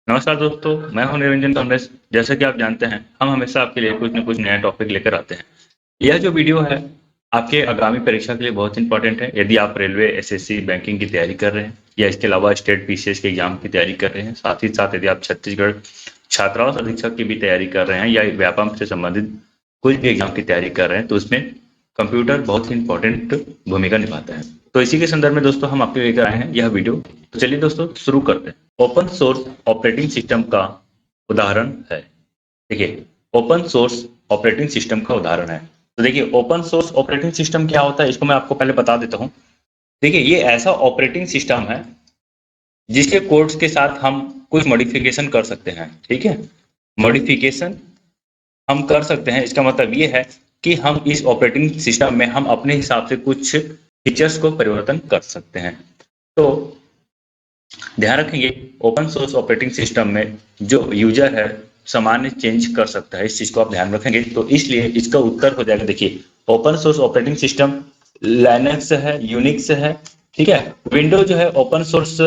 नमस्कार दोस्तों, मैं हूं निरंजन कमलेश। जैसा कि आप जानते हैं, हम हमेशा आपके लिए कुछ न कुछ नया टॉपिक लेकर आते हैं। यह जो वीडियो है, आपके आगामी परीक्षा के लिए बहुत इंपॉर्टेंट है। यदि आप रेलवे, एसएससी, बैंकिंग की तैयारी कर रहे हैं या इसके अलावा स्टेट पीसीएस के एग्जाम की तैयारी कर रहे हैं, साथ ही साथ यदि आप छत्तीसगढ़ छात्रावास अधीक्षक की भी तैयारी कर रहे हैं या व्यापम से संबंधित कोई भी एग्जाम की तैयारी कर रहे हैं, तो उसमें कंप्यूटर बहुत ही इंपॉर्टेंट भूमिका निभाता है। तो इसी के संदर्भ में दोस्तों हम आपके लेकर आए हैं यह वीडियो। तो चलिए दोस्तों शुरू करते हैं। ओपन सोर्स ऑपरेटिंग सिस्टम का उदाहरण है। देखिए, ओपन सोर्स ऑपरेटिंग सिस्टम का उदाहरण है। तो देखिए, ओपन सोर्स ऑपरेटिंग सिस्टम क्या होता है, इसको मैं आपको पहले बता देता हूँ। देखिए, ये ऐसा ऑपरेटिंग सिस्टम है जिसके कोड्स के साथ हम कुछ मॉडिफिकेशन कर सकते हैं। ठीक है, मॉडिफिकेशन हम कर सकते हैं। इसका मतलब ये है कि हम इस ऑपरेटिंग सिस्टम में हम अपने हिसाब से कुछ फीचर्स को परिवर्तन कर सकते हैं। तो ध्यान रखेंगे, ओपन सोर्स ऑपरेटिंग सिस्टम में जो यूजर है सामान्य चेंज कर सकता है। इस चीज को आप ध्यान रखेंगे, तो इसलिए इसका उत्तर हो जाएगा। देखिए, open source operating system Linux है, यूनिक्स है। ठीक है, विंडो जो है ओपन सोर्स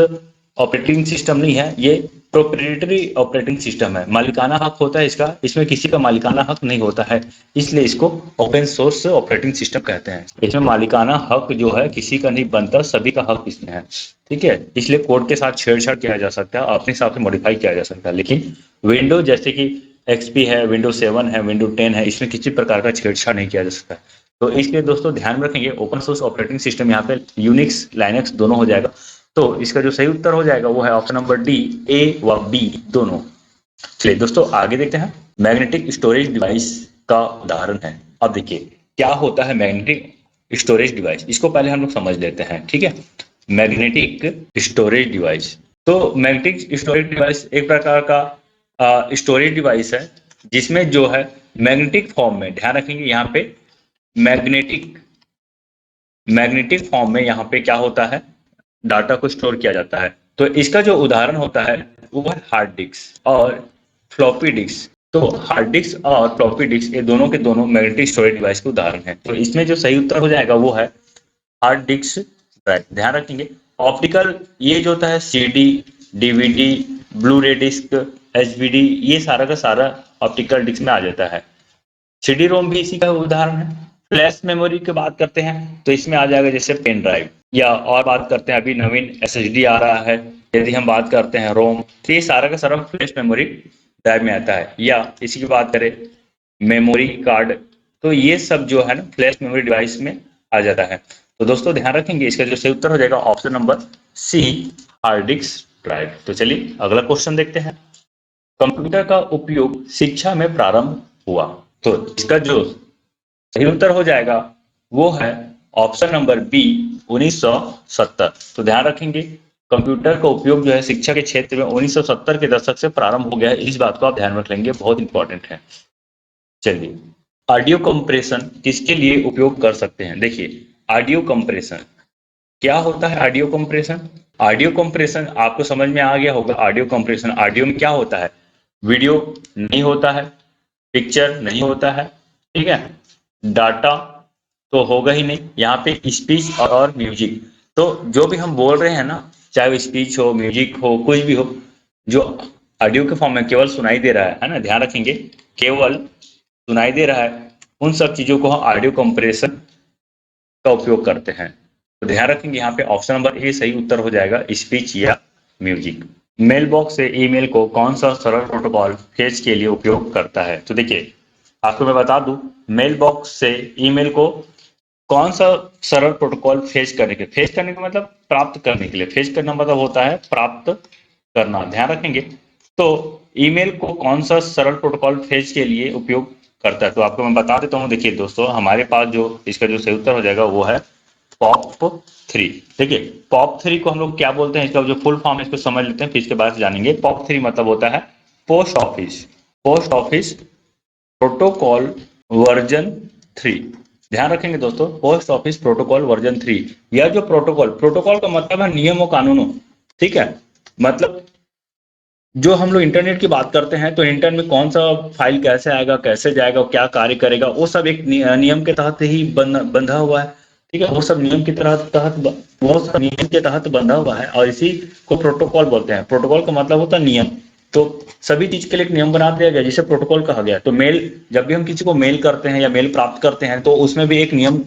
ऑपरेटिंग सिस्टम नहीं है, ये प्रोप्राइटरी ऑपरेटिंग सिस्टम है। मालिकाना हक होता है इसका, इसमें किसी का मालिकाना हक नहीं होता है, इसलिए इसको ओपन सोर्स ऑपरेटिंग सिस्टम कहते हैं। इसमें मालिकाना हक जो है किसी का नहीं बनता, सभी का हक इसमें है। ठीक है, इसलिए कोड के साथ छेड़छाड़ किया जा सकता है, अपने हिसाब से मॉडिफाई किया जा सकता है। लेकिन विंडो जैसे कि एक्सपी है, विंडो 7 है, विंडो 10 है, इसमें किसी प्रकार का छेड़छाड़ नहीं किया जा सकता। तो इसलिए दोस्तों ध्यान रखेंगे, ओपन सोर्स ऑपरेटिंग सिस्टम यहाँ पे यूनिक्स लाइनक्स दोनों हो जाएगा। तो इसका जो सही उत्तर हो जाएगा वो है ऑप्शन नंबर डी, ए व बी दोनों। चलिए दोस्तों आगे देखते हैं। मैग्नेटिक स्टोरेज डिवाइस का उदाहरण है। अब देखिए, क्या होता है मैग्नेटिक स्टोरेज डिवाइस, इसको पहले हम लोग समझ लेते हैं। ठीक है, मैग्नेटिक स्टोरेज डिवाइस। तो मैग्नेटिक स्टोरेज डिवाइस एक प्रकार का स्टोरेज डिवाइस है जिसमें जो है मैग्नेटिक फॉर्म में, ध्यान रखेंगे यहाँ पे मैग्नेटिक मैग्नेटिक फॉर्म में यहाँ पे क्या होता है, डाटा को स्टोर किया जाता है। तो इसका जो उदाहरण होता है वो है हार्ड डिस्क और फ्लॉपी डिस्क। तो हार्ड डिस्क और फ्लॉपी डिस्क ये दोनों के दोनों मैग्नेटिक स्टोरेज डिवाइस के उदाहरण हैं। तो इसमें जो सही उत्तर हो जाएगा वो है हार्ड डिस्क ड्राइव। ध्यान रखेंगे, ऑप्टिकल ये जो होता है सीडी, डीवीडी, ब्लू रे डिस्क, एचवीडी, ये सारा का सारा ऑप्टिकल डिस्क में आ जाता है। सीडी रोम भी इसी का उदाहरण है। फ्लैश मेमोरी की बात करते हैं तो इसमें आ जाएगा जैसे पेन ड्राइव, या और बात करते हैं अभी नवीन एसएसडी आ रहा है। यदि हम बात करते हैं रोम, तो ये सारा का सारा फ्लैश मेमोरी ड्राइव में आता है। या इसी की बात करें मेमोरी कार्ड, तो ये सब जो है ना फ्लैश मेमोरी डिवाइस में आ जाता है। तो दोस्तों ध्यान रखेंगे, इसका जो सही उत्तर हो जाएगा option number C, hard disk drive. तो चलिए अगला क्वेश्चन देखते हैं। कंप्यूटर का उपयोग शिक्षा में प्रारंभ हुआ। तो इसका जो सही उत्तर हो जाएगा वो है ऑप्शन नंबर बी, 1970। तो ध्यान रखेंगे, कंप्यूटर का उपयोग जो है शिक्षा के क्षेत्र में 1970 के दशक से प्रारंभ हो गया है। इस बात को आप ध्यान रख लेंगे, बहुत इंपॉर्टेंट है। चलिए, ऑडियो कंप्रेशन किसके लिए उपयोग कर सकते हैं। देखिए, ऑडियो कंप्रेशन क्या होता है। ऑडियो कंप्रेशन, ऑडियो कंप्रेशन आपको समझ में आ गया होगा। ऑडियो कंप्रेशन, ऑडियो में क्या होता है, वीडियो नहीं होता है, पिक्चर नहीं होता है, ठीक है, डाटा तो होगा ही नहीं, यहाँ पे स्पीच और म्यूजिक। तो जो भी हम बोल रहे हैं ना, चाहे वो स्पीच हो, म्यूजिक हो, कुछ भी हो, जो ऑडियो के फॉर्म में केवल सुनाई दे रहा है ना, ध्यान रखेंगे, केवल सुनाई दे रहा है, उन सब चीजों को हम ऑडियो कंप्रेशन का उपयोग करते हैं। तो ध्यान रखेंगे यहाँ पे ऑप्शन नंबर ए सही उत्तर हो जाएगा, स्पीच या म्यूजिक। मेल बॉक्स से ईमेल को कौन सा सरल प्रोटोकॉल फेच के लिए उपयोग करता है। तो देखिए, आपको मैं बता दूं, मेल बॉक्स से ईमेल को कौन सा सरल प्रोटोकॉल फेच करने का मतलब प्राप्त करने के लिए, फेच करना मतलब होता है प्राप्त करना। ध्यान रखेंगे, तो ईमेल को कौन सा सरल प्रोटोकॉल फेच के लिए उपयोग करता है, तो आपको मैं बता देता हूँ। देखिए दोस्तों, हमारे पास जो इसका जो सही उत्तर हो जाएगा वो है POP3। देखिए, POP3 को हम लोग क्या बोलते हैं, इसका जो फुल फॉर्म है इसको समझ लेते हैं, फिर इसके बाद जानेंगे। POP3 मतलब होता है पोस्ट ऑफिस प्रोटोकॉल वर्जन 3। ध्यान रखेंगे दोस्तों, पोस्ट ऑफिस प्रोटोकॉल वर्जन 3। यह जो प्रोटोकॉल का मतलब है नियम और कानूनों। ठीक है, मतलब जो हम लोग इंटरनेट की बात करते हैं, तो इंटरनेट में कौन सा फाइल कैसे आएगा, कैसे जाएगा, क्या कार्य करेगा, वो सब एक नियम के तहत ही बंधा हुआ है। ठीक है, वो सब नियम के वो सब नियम के तहत बंधा हुआ है, और इसी को प्रोटोकॉल बोलते हैं। प्रोटोकॉल का मतलब होता है नियम। तो सभी चीज के लिए एक नियम बना दिया गया जिसे प्रोटोकॉल कहा गया। तो मेल, जब भी हम किसी को मेल करते हैं या मेल प्राप्त करते हैं तो उसमें भी एक नियम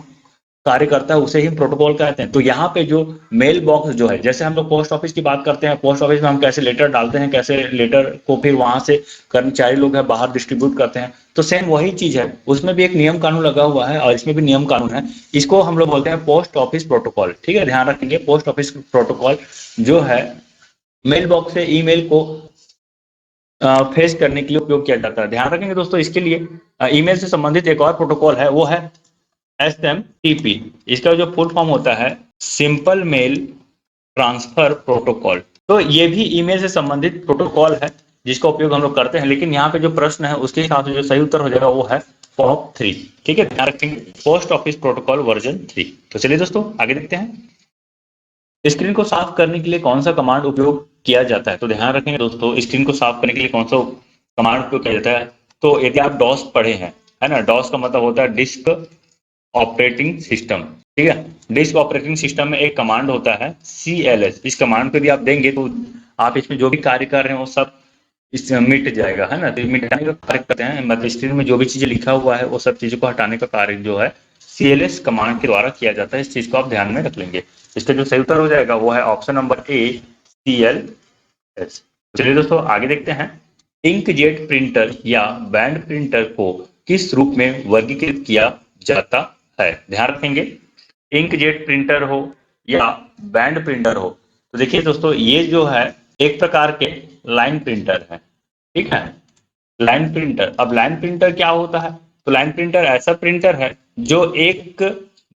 कार्य करता है, उसे ही प्रोटोकॉल कहते हैं। तो यहाँ पे जो मेल बॉक्स जो है, जैसे हम लोग पोस्ट ऑफिस की बात करते हैं, पोस्ट ऑफिस में हम कैसे लेटर डालते हैं, कैसे लेटर को फिर वहां से कर्मचारी लोग है बाहर डिस्ट्रीब्यूट करते हैं, तो सेम वही चीज है, उसमें भी एक नियम कानून लगा हुआ है और इसमें भी नियम कानून है। इसको हम लोग बोलते हैं पोस्ट ऑफिस प्रोटोकॉल। ठीक है, ध्यान रखेंगे, पोस्ट ऑफिस प्रोटोकॉल जो है मेल बॉक्स से ईमेल को फेस करने के लिए उपयोग किया जाता है। ध्यान रखेंगे दोस्तों, इसके लिए ईमेल से संबंधित एक और प्रोटोकॉल है, वो है SMTP। इसका जो फुल फॉर्म होता है सिंपल मेल ट्रांसफर प्रोटोकॉल। तो ये भी ईमेल से संबंधित प्रोटोकॉल है जिसका उपयोग हम लोग करते हैं, लेकिन यहाँ पे जो प्रश्न है उसके हिसाब से जो सही उत्तर हो जाएगा वो है POP3। ठीक है, ध्यान रखेंगे, पोस्ट ऑफिस प्रोटोकॉल वर्जन 3। तो चलिए दोस्तों आगे देखते हैं, स्क्रीन को साफ करने के लिए कौन सा कमांड उपयोग किया जाता है। तो ध्यान रखेंगे दोस्तों, स्क्रीन को साफ करने के लिए कौन सा कमांड उपयोग किया जाता है। तो यदि आप डॉस पढ़े हैं, है ना, डॉस का मतलब होता है डिस्क ऑपरेटिंग सिस्टम। ठीक है, डिस्क ऑपरेटिंग सिस्टम में एक कमांड होता है CLS। इस कमांड को यदि आप देंगे तो आप इसमें जो भी कार्य कर रहे हैं वो सब इससे मिट जाएगा, है ना। तो मिटाने का कार्य करते हैं, मतलब स्क्रीन में जो भी चीजें लिखा हुआ है वो सब चीजों को हटाने का कार्य जो है CLS कमांड के द्वारा किया जाता है। इस चीज को आप ध्यान में रख लेंगे। इसका जो सही उत्तर हो जाएगा वो है ऑप्शन नंबर A, CLS। चलिए दोस्तों आगे देखते हैं, इंकजेट प्रिंटर या बैंड प्रिंटर को किस रूप में वर्गीकृत किया जाता है। ध्यान रखेंगे, इंकजेट प्रिंटर हो या बैंड प्रिंटर हो, तो देखिए दोस्तों ये जो है एक प्रकार के लाइन प्रिंटर है। ठीक है, लाइन प्रिंटर। अब लाइन प्रिंटर क्या होता है, तो लाइन प्रिंटर ऐसा प्रिंटर है जो एक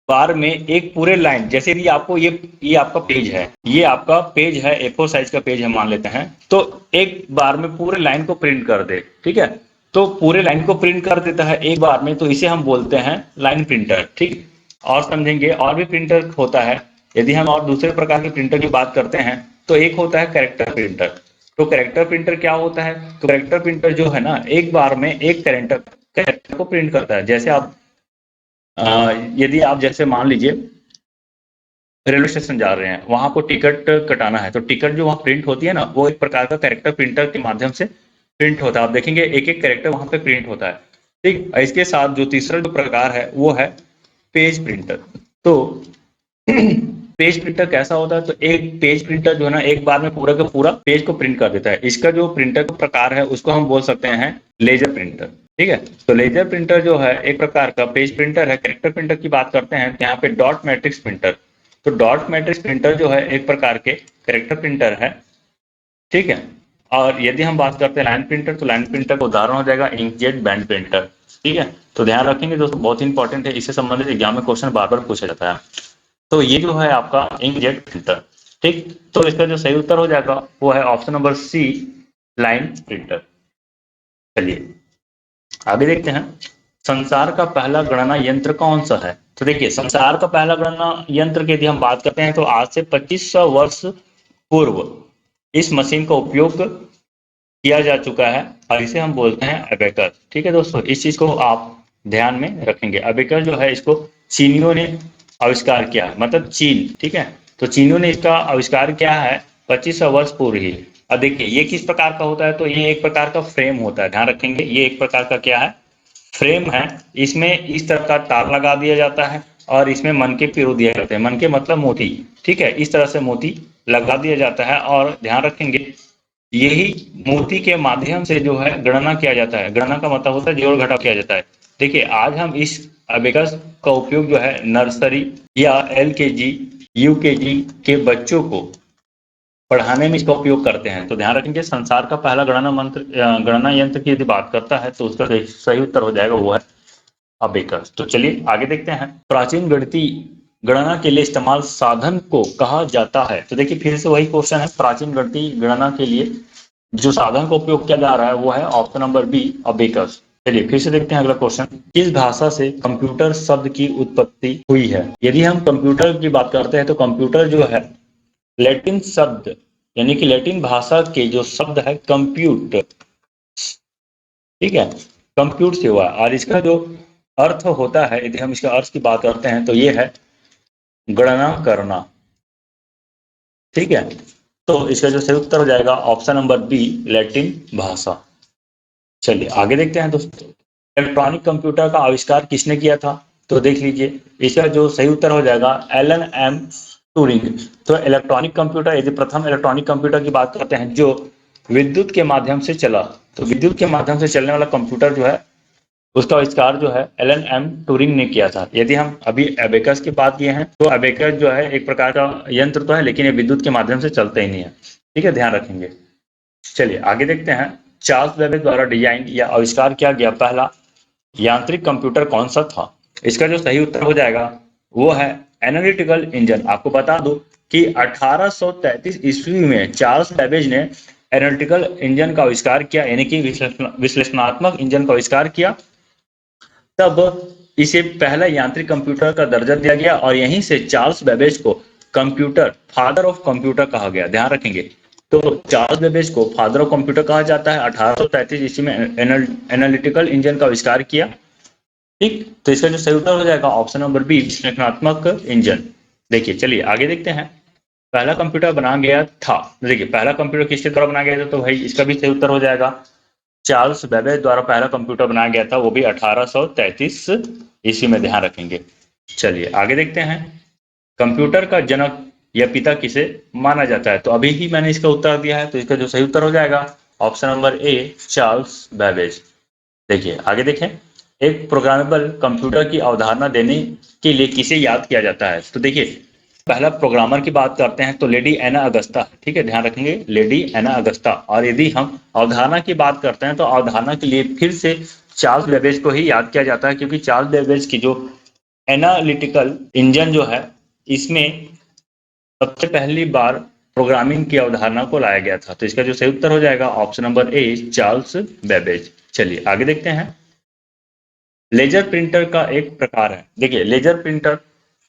बार में एक पूरे लाइन, जैसे कि आपको ये आपका पेज है, ये आपका पेज है, A4 साइज का पेज है मान लेते हैं, तो एक बार में पूरे लाइन को प्रिंट कर दे। ठीक है, तो पूरे लाइन को प्रिंट कर देता है एक बार में, तो इसे हम बोलते हैं लाइन प्रिंटर। ठीक, और समझेंगे, और भी प्रिंटर होता है। यदि हम और दूसरे प्रकार के प्रिंटर की बात करते हैं तो एक होता है कैरेक्टर प्रिंटर। तो कैरेक्टर प्रिंटर क्या होता है, तो कैरेक्टर प्रिंटर जो है ना एक बार में एक कैरेक्टर को प्रिंट करता है। जैसे आप यदि आप जैसे मान लीजिए रेलवे स्टेशन जा रहे हैं, वहां आपको टिकट कटाना है, तो टिकट जो वहां प्रिंट होती है ना वो एक प्रकार का कैरेक्टर प्रिंटर के माध्यम से प्रिंट होता है। आप देखेंगे एक एक कैरेक्टर वहां पे प्रिंट होता है। ठीक, इसके साथ जो तीसरा जो प्रकार है वो है पेज प्रिंटर। तो पेज प्रिंटर कैसा होता है, तो एक पेज प्रिंटर जो है ना एक बार में पूरा का पूरा पेज को प्रिंट कर देता है। इसका जो प्रिंटर का प्रकार है उसको हम बोल सकते हैं लेजर प्रिंटर। ठीक है, तो लेजर प्रिंटर जो है एक प्रकार का पेज प्रिंटर है। कैरेक्टर प्रिंटर की बात करते हैं तो यहाँ पे डॉट मैट्रिक्स प्रिंटर। तो डॉट मैट्रिक्स प्रिंटर जो है एक प्रकार के कैरेक्टर प्रिंटर है। ठीक है, और यदि हम बात करते हैं लाइन प्रिंटर, तो लाइन प्रिंटर का उदाहरण हो जाएगा इंकजेट बैंड प्रिंटर। ठीक है, तो ध्यान रखेंगे दोस्तों, बहुत इंपॉर्टेंट है, इससे संबंधित एग्जाम में क्वेश्चन बार बार पूछा जाता है। तो ये जो है आपका इंकजेट प्रिंटर। ठीक, तो इसका जो सही उत्तर हो जाएगा वो है option number C, line printer. चलिए आगे देखते हैं, संसार का पहला गणना यंत्र कौन सा है। तो देखिए संसार का पहला गणना यंत्र की यदि हम बात करते हैं तो आज से 2500 वर्ष पूर्व इस मशीन का उपयोग किया जा चुका है और इसे हम बोलते हैं अबेकस। ठीक है दोस्तों, इस चीज को आप ध्यान में रखेंगे। अबेकस जो है इसको चीनियों ने आविष्कार किया है, मतलब चीन। ठीक है, तो चीनियों ने इसका आविष्कार किया है 2500 वर्ष पूर्व ही। अब देखिए ये किस प्रकार का होता है, तो ये एक प्रकार का फ्रेम होता है। ध्यान रखेंगे, ये एक प्रकार का क्या है, फ्रेम है। इसमें इस तरह का तार लगा दिया जाता है और इसमें मनके पिरो दिए जाते हैं। मनके मतलब मोती। ठीक है, इस तरह से मोती लगा दिया जाता है और ध्यान रखेंगे यही मोती के माध्यम से जो है गणना किया जाता है। गणना का मतलब होता है जोड़ घटाव किया जाता है। देखिए आज हम इस अबेकस का उपयोग जो है नर्सरी या LKG UKG के बच्चों को पढ़ाने में इसका उपयोग करते हैं। तो ध्यान रखेंगे संसार का पहला गणना यंत्र की यदि बात करता है तो उसका सही उत्तर हो जाएगा वो है अबेकस। तो चलिए आगे देखते हैं, प्राचीन गणितीय गणना के लिए इस्तेमाल साधन को कहा जाता है। तो देखिए फिर से वही क्वेश्चन है, प्राचीन गणितीय गणना के लिए जो साधन का उपयोग किया जा रहा है वो है ऑप्शन नंबर B, अबेकस। चलिए फिर से देखते हैं अगला क्वेश्चन, किस भाषा से कंप्यूटर शब्द की उत्पत्ति हुई है। यदि हम कंप्यूटर की बात करते हैं तो कंप्यूटर जो है लैटिन शब्द, यानी कि लैटिन भाषा के जो शब्द है कंप्यूट, ठीक है, कंप्यूट से हुआ और इसका जो अर्थ होता है, यदि हम इसका अर्थ की बात करते हैं तो ये है गणना करना। ठीक है, तो इसका जो सही उत्तर हो जाएगा ऑप्शन नंबर बी, लैटिन भाषा। चलिए आगे देखते हैं दोस्तों, इलेक्ट्रॉनिक कंप्यूटर का आविष्कार किसने किया था? तो देख लीजिए, इसका जो सही उत्तर हो जाएगा एलन एम टूरिंग। तो इलेक्ट्रॉनिक कंप्यूटर, यदि प्रथम इलेक्ट्रॉनिक कंप्यूटर की बात करते हैं जो विद्युत के माध्यम से चला, तो विद्युत के माध्यम से चलने वाला कंप्यूटर जो है उसका आविष्कार जो है एलन एम टूरिंग ने किया था। यदि हम अभी एबेकस की बात किए हैं, तो एबेकस जो है एक प्रकार का यंत्र तो है, लेकिन ये विद्युत के माध्यम से चलता ही नहीं है। ठीक है, ध्यान रखेंगे। चलिए आगे देखते हैं, चार्ल्स बेबेज द्वारा डिजाइन या आविष्कार किया गया पहला यांत्रिक कंप्यूटर कौन सा था? इसका जो सही उत्तर हो जाएगा वो है एनालिटिकल इंजन। आपको बता दूं कि 1833 ईस्वी में चार्ल्स बेबेज ने एनालिटिकल इंजन का आविष्कार किया, यानी कि विश्लेषणात्मक इंजन का आविष्कार किया। तब इसे पहला यांत्रिक कंप्यूटर का दर्जा दिया गया और यहीं से चार्ल्स बेबेज को कंप्यूटर, फादर ऑफ कंप्यूटर कहा गया। ध्यान रखेंगे, तो चार्ल्स बेबेज को फादर ऑफ कंप्यूटर कहा जाता है। 1833 ईस्वी में एनालिटिकल इंजन का आविष्कार किया। ठीक, तो इसका जो सही उत्तर हो जाएगा ऑप्शन नंबर बी, विश्लेषणात्मक इंजन। देखिए, चलिए आगे देखते हैं, पहला कंप्यूटर बनाया गया था। देखिए, पहला कंप्यूटर किसके द्वारा बनाया गया था? तो भाई इसका भी सही उत्तर हो जाएगा चार्ल्स बेबेज द्वारा पहला कंप्यूटर बनाया गया था, वो भी 1833 ईस्वी में। ध्यान रखेंगे। चलिए आगे देखते हैं, कंप्यूटर का जनक या पिता किसे माना जाता है? तो अभी ही मैंने इसका उत्तर दिया है, तो इसका जो सही उत्तर हो जाएगा option number A, Charles Babbage. देखिए आगे देखें, एक प्रोग्रामेबल कंप्यूटर की अवधारणा देने के लिए किसे याद किया जाता है? तो देखिए, पहला प्रोग्रामर की बात करते हैं तो लेडी एना अगस्ता। ठीक है, ध्यान रखेंगे, लेडी एना अगस्ता। और यदि हम अवधारणा की बात करते हैं तो अवधारणा के लिए फिर से चार्ल्स बेबेज को ही याद किया जाता है, क्योंकि चार्ल्स बेबेज की जो एनालिटिकल इंजन जो है, इसमें सबसे पहली बार प्रोग्रामिंग की अवधारणा को लाया गया था। तो इसका जो सही उत्तर हो जाएगा option number A, Charles Babbage. चलिए आगे देखते हैं, लेजर प्रिंटर का एक प्रकार है। देखिए, लेजर प्रिंटर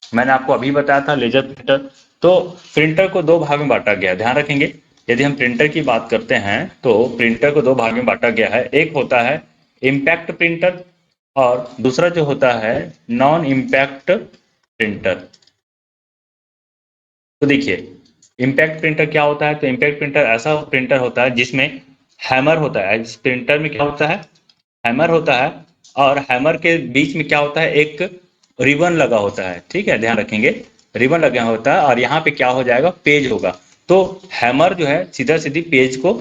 मैंने आपको अभी बताया था, लेजर प्रिंटर। तो प्रिंटर को दो भाग में बांटा गया। ध्यान रखेंगे, यदि हम प्रिंटर की बात करते हैं तो प्रिंटर को दो भाग में बांटा गया है। एक होता है इम्पैक्ट प्रिंटर और दूसरा जो होता है नॉन इम्पैक्ट प्रिंटर। तो देखिए, इम्पैक्ट प्रिंटर क्या होता है? तो इम्पैक्ट प्रिंटर ऐसा प्रिंटर होता है जिसमें हैमर होता है। इस प्रिंटर में क्या होता है? हैमर होता है, और हैमर के बीच में क्या होता है? एक रिबन लगा होता है। ठीक है, ध्यान रखेंगे, रिबन लगा होता है, और यहाँ पे क्या हो जाएगा? पेज होगा। तो हैमर जो है सीधा सीधी पेज को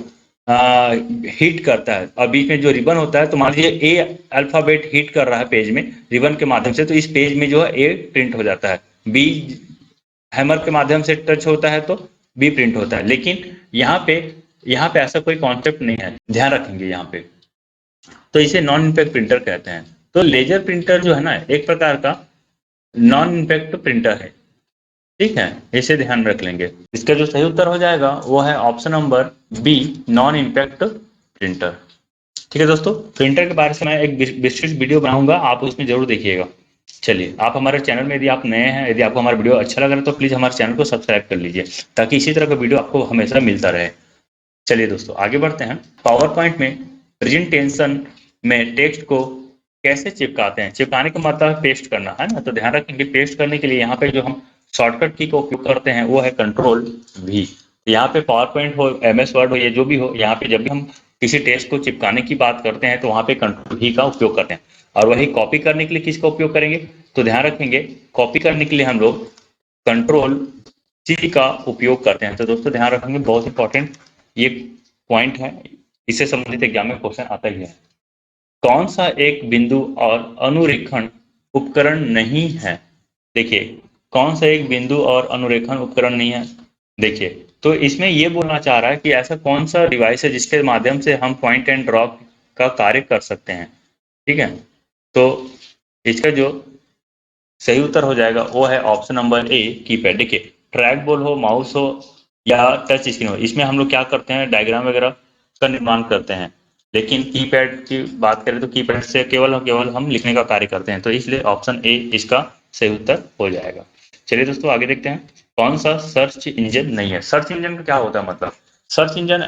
हिट करता है, और बीच में जो रिबन होता है, तो मान लीजिए ए अल्फाबेट हिट कर रहा है पेज में रिबन के माध्यम से, तो इस पेज में जो है ए प्रिंट हो जाता है, बी हैमर के माध्यम से टच होता है तो बी प्रिंट होता है। लेकिन यहाँ पे ऐसा कोई कॉन्सेप्ट नहीं है, ध्यान रखेंगे यहाँ पे। तो इसे नॉन इम्पैक्ट प्रिंटर कहते हैं। तो लेजर प्रिंटर जो है ना, एक प्रकार का नॉन इम्पैक्ट प्रिंटर है। ठीक है, इसे ध्यान रख लेंगे। इसका जो सही उत्तर हो जाएगा वो है option number B, non impact printer. ठीक है दोस्तों, प्रिंटर के बारे में मैं एक विस्तृत वीडियो बनाऊंगा, आप उसमें जरूर देखिएगा। चलिए, आप हमारे चैनल में यदि आप नए हैं, यदि आपको हमारा वीडियो अच्छा लग रहा है तो प्लीज हमारे चैनल को सब्सक्राइब कर लीजिए, ताकि इसी तरह का वीडियो आपको हमेशा मिलता रहे। चलिए दोस्तों आगे बढ़ते हैं, पावर पॉइंट में प्रेजेंटेशन में टेक्स्ट को कैसे चिपकाते हैं? चिपकाने का मतलब पेस्ट करना है ना, तो ध्यान रखेंगे, पेस्ट करने के लिए यहाँ पे जो हम शॉर्टकट की का उपयोग करते हैं वो है कंट्रोल V। यहाँ पे पावर पॉइंट हो, MS वर्ड हो, या जो भी हो, यहाँ पे जब भी हम किसी टेक्स्ट को चिपकाने की बात करते हैं तो वहाँ पे कंट्रोल V का उपयोग करते हैं। और वही कॉपी करने के लिए किसका उपयोग करेंगे? तो ध्यान रखेंगे, कॉपी करने के लिए हम लोग कंट्रोल C का उपयोग करते हैं। तो दोस्तों ध्यान रखेंगे, बहुत इंपॉर्टेंट ये पॉइंट है, इससे संबंधित एग्जाम में क्वेश्चन आता ही है। कौन सा एक बिंदु और अनुरेखण उपकरण नहीं है? देखिए, कौन सा एक बिंदु और अनुरेखण उपकरण नहीं है? देखिए, तो इसमें ये बोलना चाह रहा है कि ऐसा कौन सा डिवाइस है जिसके माध्यम से हम पॉइंट एंड ड्रॉ का कार्य कर सकते हैं। ठीक है, तो इसका जो सही उत्तर हो जाएगा वो है ऑप्शन नंबर ए, कीपैड। देखिए, ट्रैक बॉल हो, माउस हो या टच स्क्रीन हो, इसमें हम लोग क्या करते हैं? डायग्राम वगैरह का निर्माण करते हैं। लेकिन कीपैड की बात करें तो कीपैड से केवल और केवल हम लिखने का कार्य करते हैं। तो इसलिए ऑप्शन ए इसका सही उत्तर हो जाएगा। चलिए दोस्तों आगे देखते हैं, कौन सा सर्च इंजन नहीं है? सर्च इंजन का क्या होता है मतलब? सर्च इंजन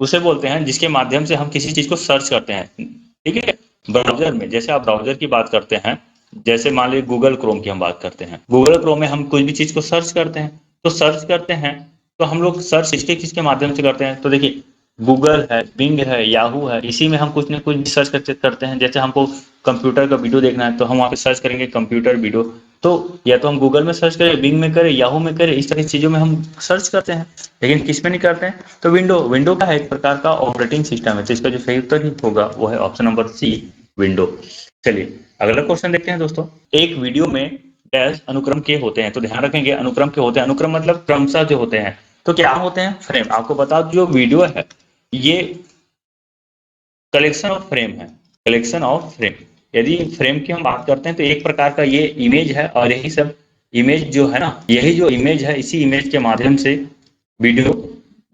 उसे बोलते हैं जिसके माध्यम से हम किसी चीज को सर्च करते हैं। ठीक है, ब्राउजर में, जैसे आप ब्राउजर की बात करते हैं, जैसे मान लीजिए गूगल क्रोम की हम बात करते हैं, गूगल क्रोम में हम कोई भी चीज को सर्च करते हैं, तो सर्च करते हैं तो हम लोग सर्च इसके किसके माध्यम से करते हैं? तो देखिए गूगल है, बिंग है, याहू है, इसी में हम कुछ न कुछ सर्च करते हैं। जैसे हमको कंप्यूटर का वीडियो देखना है तो हम वहाँ पे सर्च करेंगे कंप्यूटर वीडियो, तो या तो हम गूगल में सर्च करें, बिंग में करें, याहू में करें, इस तरह की चीज़ों में हम सर्च करते हैं। लेकिन किस में नहीं करते हैं? तो विंडो का है एक प्रकार का ऑपरेटिंग सिस्टम है, तो इसका जो सही उत्तर ही होगा वो है ऑप्शन नंबर सी, विंडो। चलिए अगला क्वेश्चन देखते हैं दोस्तों। एक वीडियो में डैश अनुक्रम के होते हैं, तो ध्यान रखेंगे अनुक्रम के होते हैं, अनुक्रम मतलब क्रमशः जो होते हैं, तो क्या होते हैं? फ्रेम। आपको बता दो जो वीडियो है ये कलेक्शन ऑफ फ्रेम है, कलेक्शन ऑफ फ्रेम। यदि फ्रेम की हम बात करते हैं तो एक प्रकार का ये इमेज है, और यही सब इमेज जो है ना, यही जो इमेज है, इसी इमेज के माध्यम से वीडियो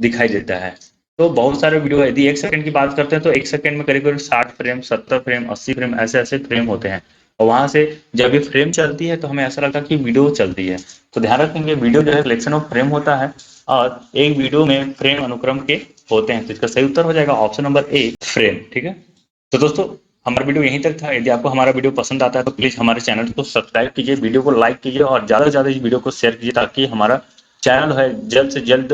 दिखाई देता है। तो बहुत सारे वीडियो, यदि 1 सेकंड की बात करते हैं तो 1 सेकंड में करीब करीब 60 फ्रेम, 70 फ्रेम, 80 फ्रेम, ऐसे ऐसे फ्रेम होते हैं। और वहां से जब ये फ्रेम चलती है तो हमें ऐसा लगता है कि वीडियो चलती है। तो ध्यान रखेंगे वीडियो जो है कलेक्शन ऑफ फ्रेम होता है, और एक वीडियो में फ्रेम अनुक्रम के होते हैं। तो इसका सही उत्तर हो जाएगा ऑप्शन नंबर ए, फ्रेम। ठीक है, तो दोस्तों हमारा वीडियो यहीं तक था। यदि आपको हमारा वीडियो पसंद आता है तो प्लीज हमारे चैनल को सब्सक्राइब कीजिए, वीडियो को लाइक कीजिए और ज्यादा से ज्यादा इस वीडियो को शेयर कीजिए, ताकि हमारा चैनल है जल्द से जल्द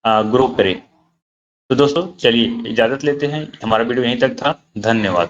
ग्रो करे। तो दोस्तों चलिए इजाजत लेते हैं, हमारा वीडियो यहीं तक था, धन्यवाद।